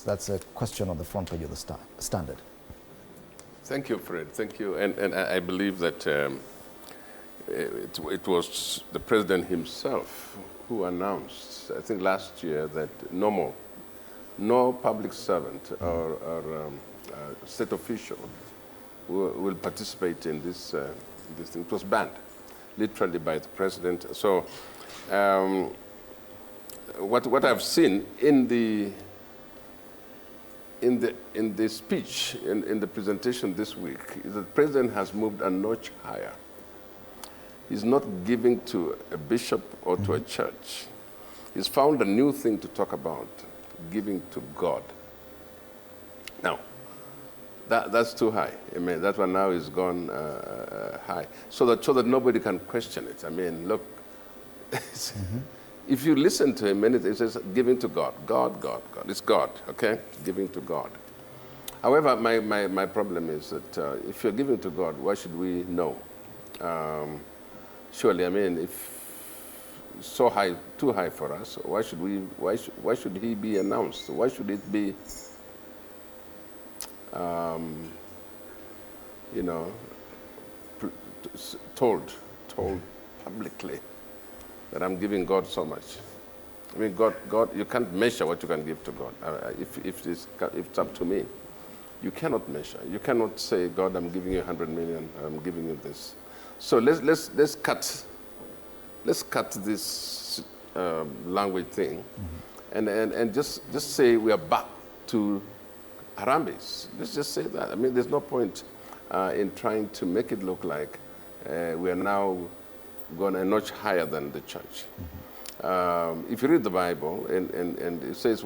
That's a question on the front page of the Standard. Thank you, Fred. Thank you. And I believe that it was the president himself who announced, I think last year, that no public servant or state official will participate in this thing. It was banned, literally, by the president. So what I've seen in the speech, in the presentation this week, is that the president has moved a notch higher. He's not giving to a bishop or to a church. He's found a new thing to talk about, giving to God. Now, that's too high. I mean, that one now is gone high, so that nobody can question it. I mean, look, if you listen to him, many things, he says giving to God, God, God, God. It's God, okay? Giving to God. However, my problem is that if you're giving to God, why should we know? Surely, I mean, if it's so high, too high for us, why should he be announced? Why should it be, you know, told publicly that I'm giving God so much? I mean, God, you can't measure what you can give to God. If it's up to me, you cannot measure. You cannot say, God, I'm giving you 100 million. I'm giving you this. So let's cut this language thing, and just say we are back to Harambes. Let's just say that. I mean, there's no point in trying to make it look like we are now going a notch higher than the church. If you read the Bible, and it says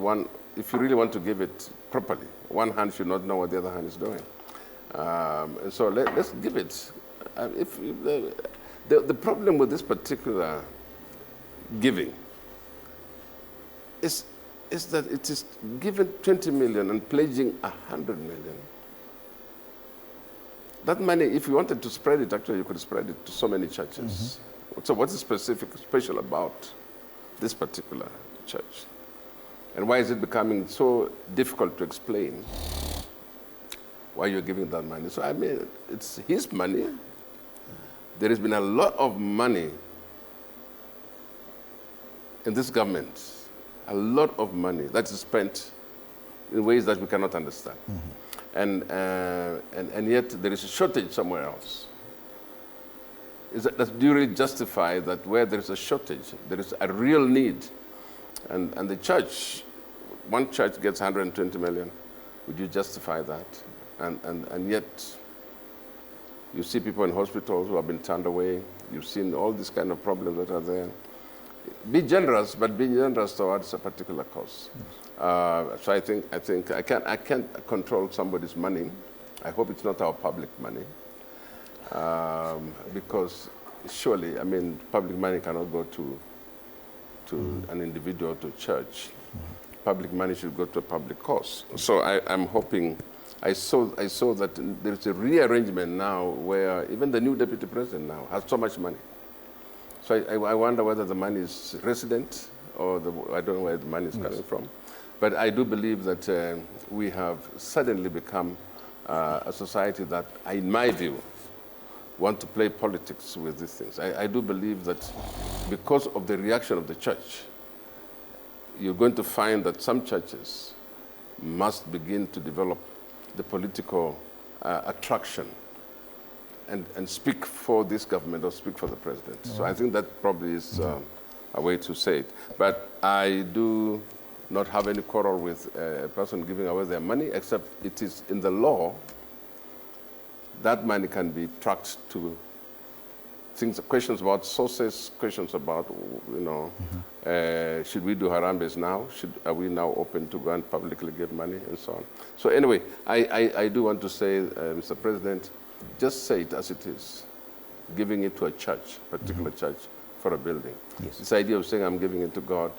if you really want to give it properly, one hand should not know what the other hand is doing. And so let's give it. The problem with this particular giving is that it is given 20 million and pledging 100 million. That money, if you wanted to spread it, actually you could spread it to so many churches. So what's special about this particular church? And why is it becoming so difficult to explain why you're giving that money? So I mean, it's his money. There has been a lot of money in this government, a lot of money that is spent in ways that we cannot understand. And yet there is a shortage somewhere else. Do you really justify that where there is a shortage, there is a real need? And the church, one church gets 120 million. Would you justify that? And yet, you see people in hospitals who have been turned away. You've seen all these kind of problems that are there. Be generous, but be generous towards a particular cause. So I think I can't control somebody's money. I hope it's not our public money, because surely, I mean, public money cannot go to an individual, to church. Public money should go to a public cause. So I'm hoping. I saw that there's a rearrangement now where even the new deputy president now has so much money. So I wonder whether the money is resident or I don't know where the money is coming from. But I do believe that we have suddenly become a society that, in my view, want to play politics with these things. I do believe that because of the reaction of the church, you're going to find that some churches must begin to develop the political attraction and speak for this government or speak for the president. So I think that probably is a way to say it. But I do not have any quarrel with a person giving away their money, except it is in the law that money can be tracked to things, questions about sources, questions about, you know, should we do Harambes now? Are we now open to go and publicly give money and so on? So anyway, I do want to say, Mr. President, just say it as it is, giving it to a church, particular church, for a building. Yes. This idea of saying I'm giving it to God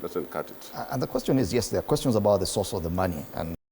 doesn't cut it. And the question is, yes, there are questions about the source of the money. And